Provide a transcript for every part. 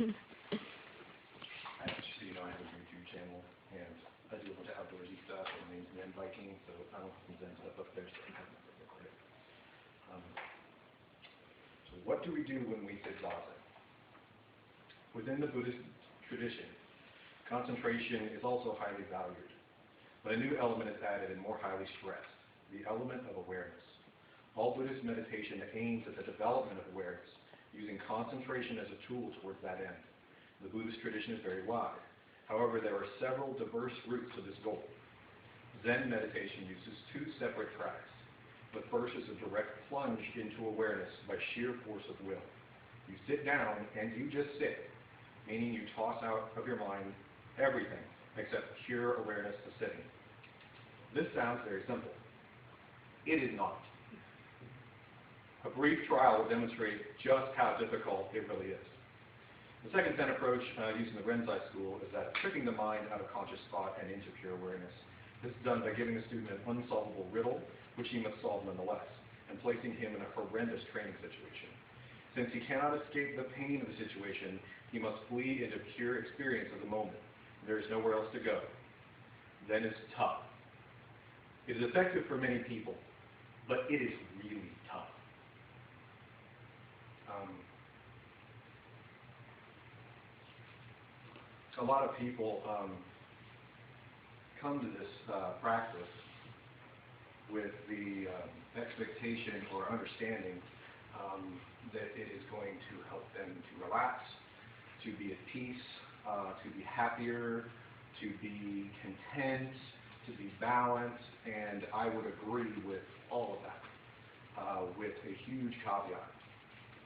Just so you know, I have a YouTube channel, and I do a bunch of outdoorsy stuff and Zen biking, so I don't have some Zen stuff up there, so I have nothing to record it. So what do we do when we sit Zazen? Within the Buddhist tradition, concentration is also highly valued, but a new element is added and more highly stressed, the element of awareness. All Buddhist meditation aims at the development of awareness, using concentration as a tool towards that end. The Buddhist tradition is very wide. However, there are several diverse routes to this goal. Zen meditation uses two separate tracks. The first is a direct plunge into awareness by sheer force of will. You sit down and you just sit, meaning you toss out of your mind everything except pure awareness of sitting. This sounds very simple. It is not. A brief trial will demonstrate just how difficult it really is. The second Zen approach used in the Renzai school is that tricking the mind out of conscious thought and into pure awareness. This is done by giving the student an unsolvable riddle, which he must solve nonetheless, and placing him in a horrendous training situation. Since he cannot escape the pain of the situation, he must flee into pure experience of the moment. There is nowhere else to go. Zen is tough. It is effective for many people, but it is really tough. A lot of people come to this practice with the expectation or understanding that it is going to help them to relax, to be at peace, to be happier, to be content, to be balanced, and I would agree with all of that, with a huge caveat,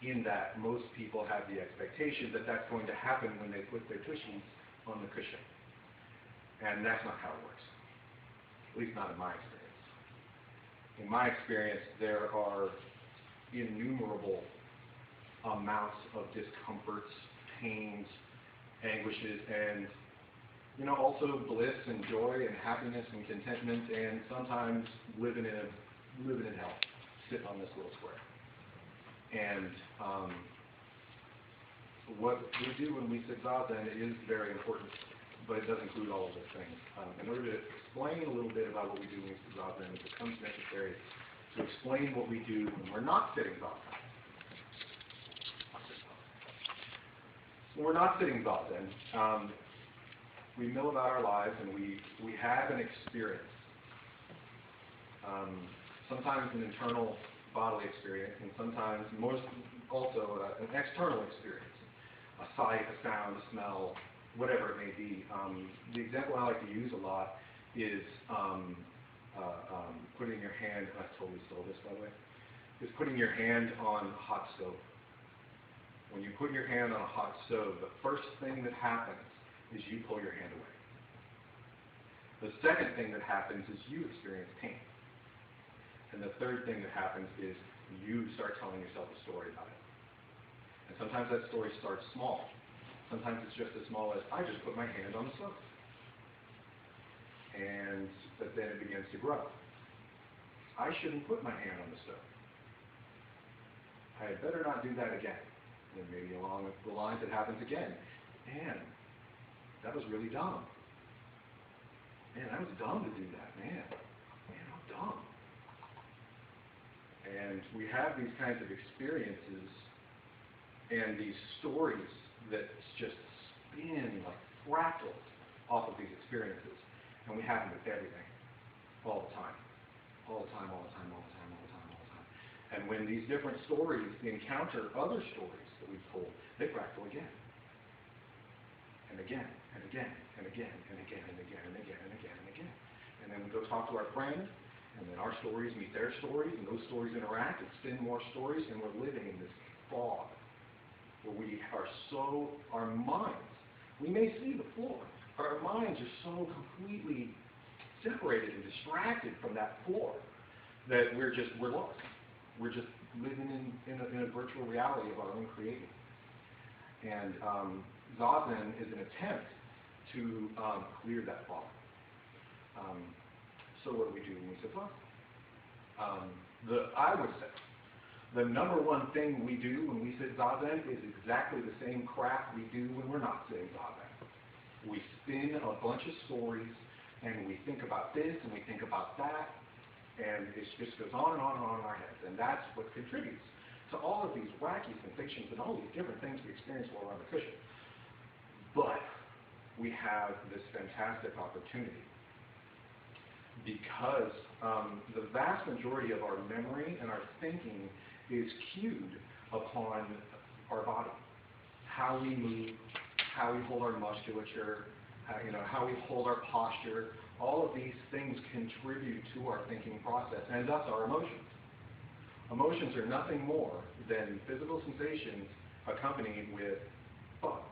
in that most people have the expectation that that's going to happen when they put their tushies on the cushion. And that's not how it works, at least not in my experience. In my experience, there are innumerable amounts of discomforts, pains, anguishes, and also bliss and joy and happiness and contentment, and sometimes living in hell, sitting on this little square. And what we do when we sit Zazen is very important, but it does include all of those things. In order to explain a little bit about what we do when we sit Zazen, it becomes necessary to explain what we do when we're not sitting Zazen. When we're not sitting Zazen, we mill about our lives and we have an experience. Sometimes an internal bodily experience, and sometimes also an external experience. A sight, a sound, a smell, whatever it may be. The example I like to use a lot is putting your hand, I totally stole this by the way, is putting your hand on a hot stove. When you put your hand on a hot stove, the first thing that happens is you pull your hand away. The second thing that happens is you experience pain. And the third thing that happens is you start telling yourself a story about it. And sometimes that story starts small. Sometimes it's just as small as, I just put my hand on the stove. But then it begins to grow. I shouldn't put my hand on the stove. I had better not do that again. And maybe along the lines it happens again. Man, that was really dumb. Man, that was dumb to do that. Man, I'm dumb. And we have these kinds of experiences and these stories that just spin like fractals off of these experiences. And we have them with everything, all the time. All the time, all the time, all the time, all the time, all the time. And when these different stories encounter other stories that we've told, they fractal again. And again, and again, and again, and again, and again, and again, and again, and again. And then we go talk to our friend, and then our stories meet their stories, and those stories interact and spin more stories, and we're living in this fog where we are our minds, we may see the floor, but our minds are so completely separated and distracted from that floor that we're lost. We're just living in a virtual reality of our own creating. And Zazen is an attempt to clear that fog. So what do we do when we sit Zazen? I would say The number one thing we do when we sit Zazen is exactly the same crap we do when we're not sitting Zazen. We spin a bunch of stories, and we think about this, and we think about that, and it just goes on and on and on in our heads. And that's what contributes to all of these wacky sensations and all these different things we experience while we're on the cushion. But we have this fantastic opportunity because the vast majority of our memory and our thinking is cued upon our body. How we move, how we hold our musculature, how we hold our posture. All of these things contribute to our thinking process, and thus our emotions. Emotions are nothing more than physical sensations accompanied with thought.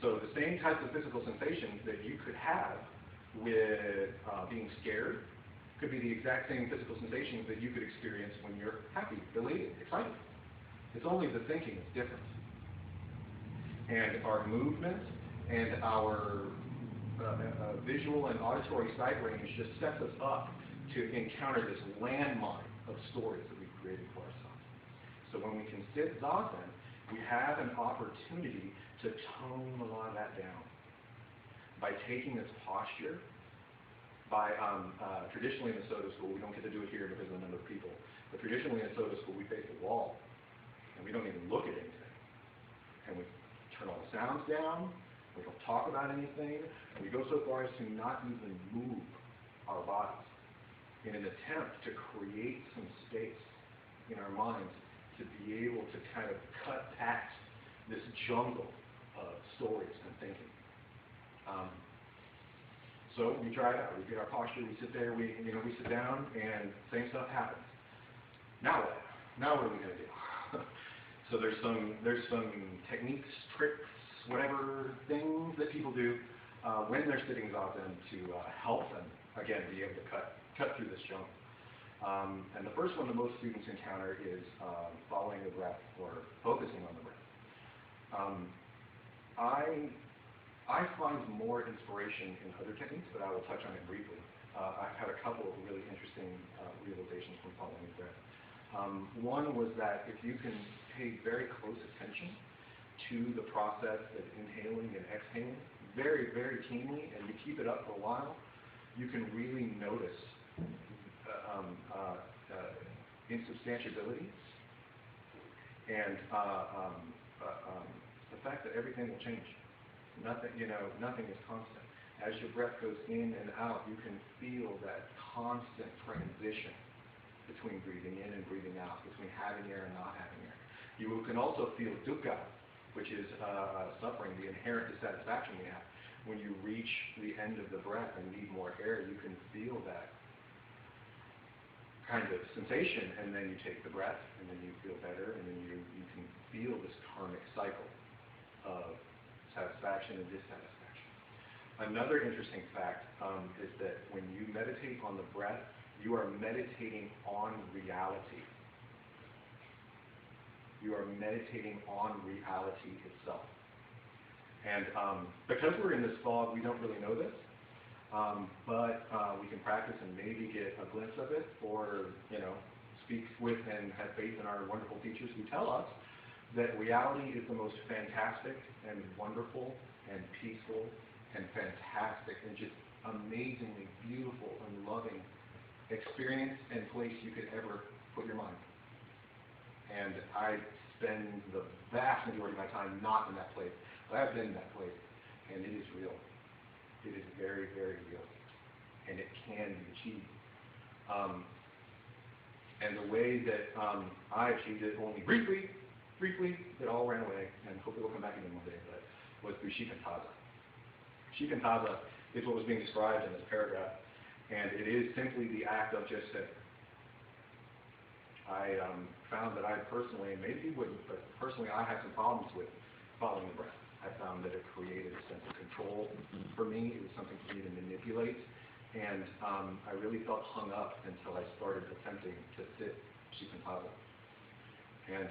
So the same types of physical sensations that you could have with being scared could be the exact same physical sensations that you could experience when you're happy, elated, excited. It's only the thinking that's different. And our movement and our visual and auditory sight range just sets us up to encounter this landmine of stories that we've created for ourselves. So when we can sit Zazen, we have an opportunity to tone a lot of that down. By taking this posture, by traditionally in the Soto school, we don't get to do it here because of the number of people, but traditionally in the Soto school we face the wall, and we don't even look at anything. And we turn all the sounds down, we don't talk about anything, and we go so far as to not even move our bodies in an attempt to create some space in our minds to be able to kind of cut past this jungle of stories and thinking. So we try it out. We get our posture. We sit there. We sit down, and same stuff happens. Now what? Now what are we going to do? So there's some techniques, tricks, whatever things that people do when they're sitting Zazen to help them again be able to cut through this junk. And the first one that most students encounter is following the breath or focusing on the breath. I find more inspiration in other techniques, but I will touch on it briefly. I've had a couple of really interesting realizations from following the breath. One was that if you can pay very close attention to the process of inhaling and exhaling very, very keenly, and you keep it up for a while, you can really notice insubstantiability and the fact that everything will change. Nothing is constant. As your breath goes in and out, you can feel that constant transition between breathing in and breathing out, between having air and not having air. You can also feel dukkha, which is suffering, the inherent dissatisfaction we have. When you reach the end of the breath and need more air, you can feel that kind of sensation, and then you take the breath, and then you feel better, and then you can feel this karmic cycle of satisfaction and dissatisfaction. Another interesting fact is that when you meditate on the breath, you are meditating on reality. You are meditating on reality itself. And because we're in this fog, we don't really know this, but we can practice and maybe get a glimpse of it, or speak with and have faith in our wonderful teachers who tell us that reality is the most fantastic and wonderful and peaceful and fantastic and just amazingly beautiful and loving experience and place you could ever put your mind. And I spend the vast majority of my time not in that place, but I've been in that place, and it is real. It is very, very real, and it can be achieved. And the way that I achieved it only briefly, it all ran away, and hopefully we'll come back again one day, but was through shikantaza. Shikantaza is what was being described in this paragraph, and it is simply the act of just sitting. I found that I personally, and maybe you wouldn't, but personally I had some problems with following the breath. I found that it created a sense of control for me. It was something for me to manipulate, and I really felt hung up until I started attempting to sit shikantaza. And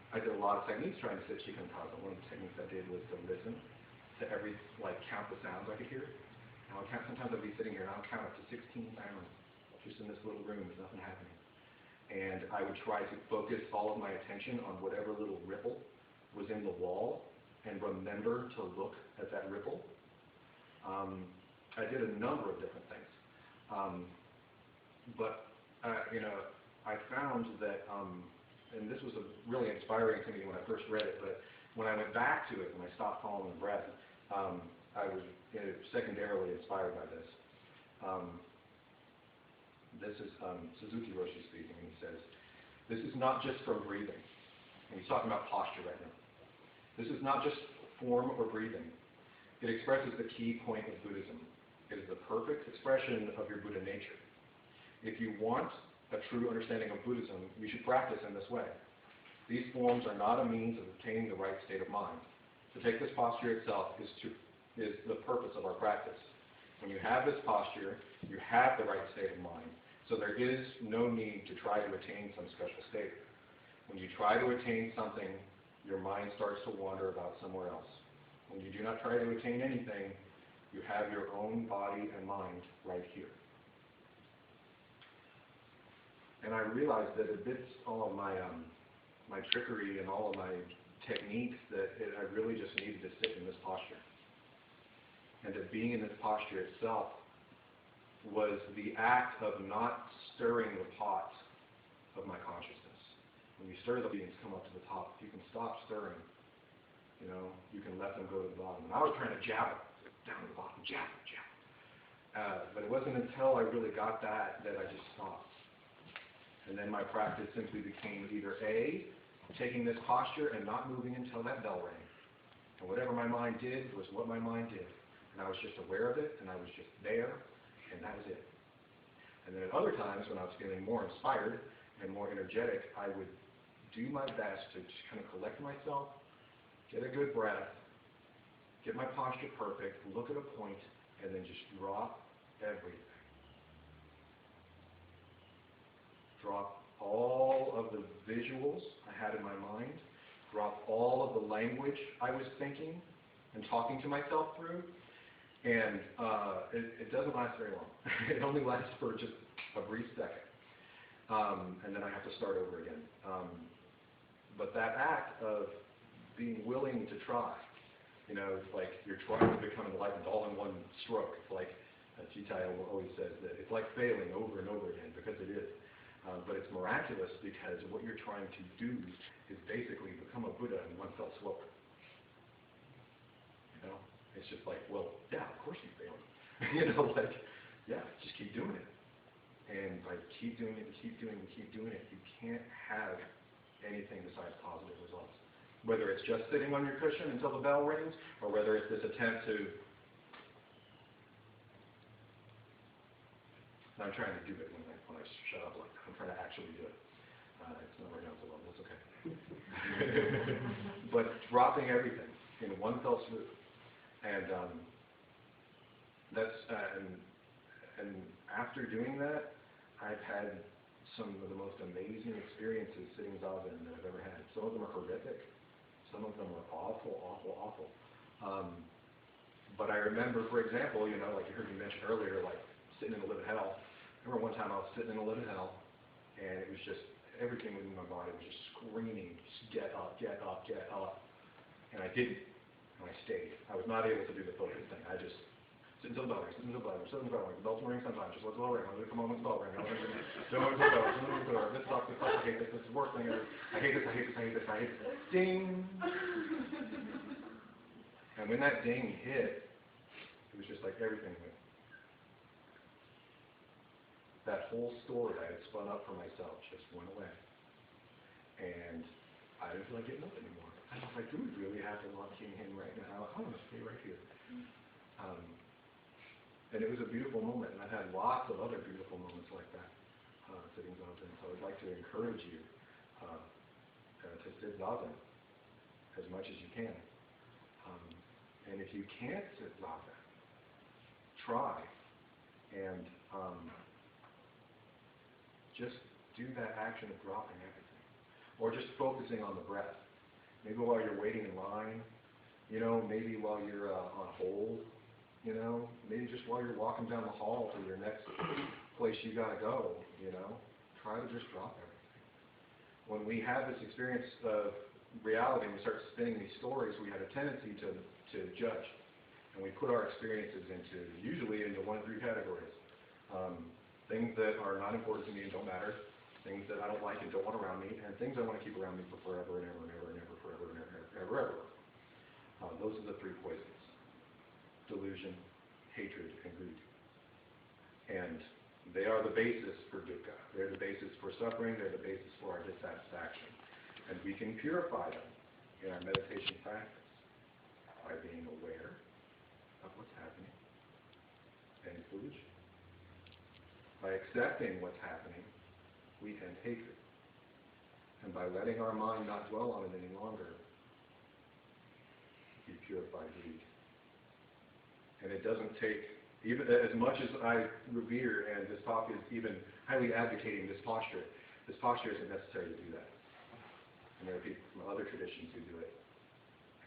I did a lot of techniques trying to sit shikantaza. One of the techniques I did was to listen to count the sounds I could hear. And sometimes I'd be sitting here and I'll count up to 16 sounds just in this little room. There's nothing happening. and I would try to focus all of my attention on whatever little ripple was in the wall and remember to look at that ripple. I did a number of different things. But I found that, and this was really inspiring to me when I first read it, but when I went back to it, when I stopped following the breath, I was secondarily inspired by this. This is Suzuki Roshi speaking, and he says, this is not just from breathing. And he's talking about posture right now. This is not just form or breathing. It expresses the key point of Buddhism. It is the perfect expression of your Buddha nature. If you want a true understanding of Buddhism, you should practice in this way. These forms are not a means of obtaining the right state of mind. To take this posture itself is the purpose of our practice. When you have this posture, you have the right state of mind. So there is no need to try to attain some special state. When you try to attain something, your mind starts to wander about somewhere else. When you do not try to attain anything, you have your own body and mind right here. And I realized that amidst all of my trickery and all of my techniques, that I really just needed to sit in this posture. And that being in this posture itself was the act of not stirring the pot of my consciousness. When you stir the beings come up to the top, you can stop stirring. You can let them go to the bottom. And I was trying to jab it down to the bottom, jab. But it wasn't until I really got that I just stopped. And then my practice simply became either A, taking this posture and not moving until that bell rang. And whatever my mind did was what my mind did. And I was just aware of it, and I was just there, and that was it. And then at other times, when I was feeling more inspired and more energetic, I would do my best to just kind of collect myself, get a good breath, get my posture perfect, look at a point, and then just drop everything. Drop all of the visuals I had in my mind, drop all of the language I was thinking and talking to myself through, and it doesn't last very long. It only lasts for just a brief second, and then I have to start over again. But that act of being willing to try, it's like you're trying to become enlightened all in one stroke. It's like Chitaya always says that it's like failing over and over again, because it is. But it's miraculous because what you're trying to do is basically become a Buddha in one fell swoop. It's just like, well, yeah, of course you failed. Just keep doing it. And by keep doing it, you can't have anything besides positive results. Whether it's just sitting on your cushion until the bell rings, or whether it's this attempt to... And I'm trying to do it when I shut up like that. I'm trying to actually do it. It's not working out so well, that's okay. But dropping everything in one fell swoop. And and after doing that, I've had some of the most amazing experiences sitting Zazen that I've ever had. Some of them are horrific. Some of them are awful. But I remember, for example, like you heard me mention earlier, like sitting in the living hell. I remember one time I was sitting in the living hell, and it was just, everything within my body was just screaming, just get up. And I didn't. And I stayed. I was not able to do the focus thing. I just sit until the bell rings, the bell's going to ring sometimes, just let the bell ring. I'm going to come home with the bell ring. Don't open the door. This sucks, I hate this is the worst thing ever. I hate this. Ding! And when that ding hit, it was just like everything went. That whole story I had spun up for myself just went away. And I didn't feel like getting up anymore. I was like, do we really have to lock King in right now? I want to stay right here. And it was a beautiful moment, and I've had lots of other beautiful moments like that sitting Zazen. So I'd like to encourage you to sit Zazen as much as you can. And if you can't sit Zazen, try and just do that action of dropping everything, or just focusing on the breath. Maybe while you're waiting in line, maybe while you're on hold, maybe just while you're walking down the hall to your next place you gotta go, try to just drop everything. when we have this experience of reality and we start spinning these stories, we have a tendency to judge. And we put our experiences usually into one of three categories. Things that are not important to me and don't matter, things that I don't like and don't want around me, and things I want to keep around me for forever and ever and ever and ever, forever and ever, ever, ever. Those are the three poisons: delusion, hatred, and greed. And they are the basis for dukkha. They're the basis for suffering. They're the basis for our dissatisfaction. And we can purify them in our meditation practice by being aware of what's happening and its delusion. By accepting what's happening, we end hatred. And by letting our mind not dwell on it any longer, we purify greed. And it doesn't take, even as much as I revere, and this talk is even highly advocating this posture isn't necessary to do that. And there are people from other traditions who do it.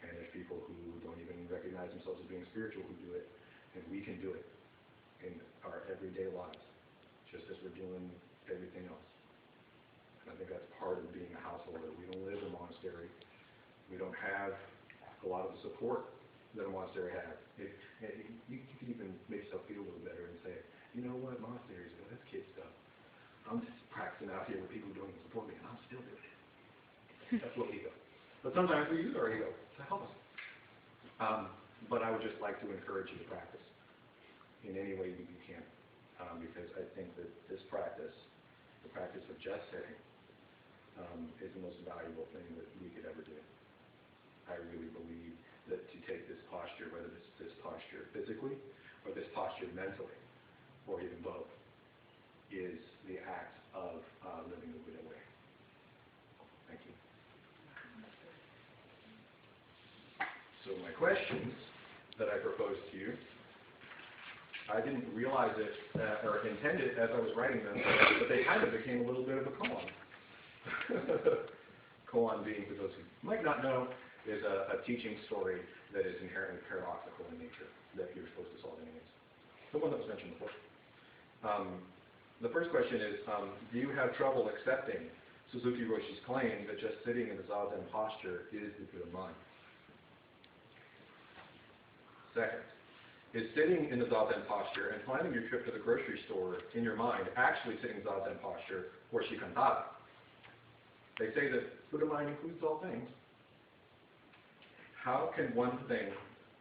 And there's people who don't even recognize themselves as being spiritual who do it. And we can do it in our everyday lives, just as we're doing everything else. And I think that's part of being a householder. We don't live in a monastery. We don't have a lot of the support that a monastery has. You can even make yourself feel a little better and say, you know what, monasteries, that's kid stuff. I'm just practicing out here with people who don't even support me, and I'm still doing it. That's what ego. But sometimes we use our ego to help us. But I would just like to encourage you to practice in any way that you can, because I think that this practice, the practice of just sitting, is the most valuable thing that we could ever do. I really believe that to take this posture, whether it's this posture physically or this posture mentally, or even both, is the act of living the Buddha way. Thank you. So my questions that I proposed to you, I didn't realize it or intend it as I was writing them, but they kind of became a little bit of a koan. Koan being, for those who might not know, is a teaching story that is inherently paradoxical in nature, that you're supposed to solve enemies. The one that was mentioned before. The first question is, do you have trouble accepting Suzuki Roshi's claim that just sitting in the Zazen posture is the Buddha mind? Second, is sitting in the Zazen posture and planning your trip to the grocery store in your mind actually sitting in Zazen posture, or Shikantara? They say that Buddha mind includes all things. How can one thing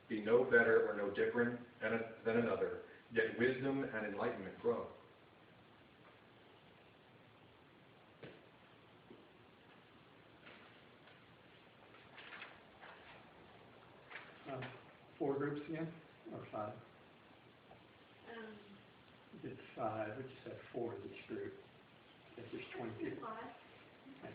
be no better or no different than another, yet wisdom and enlightenment grow? Four groups again, or five? You did five, but you said four in each group. I guess there's 20 people. Five. Okay.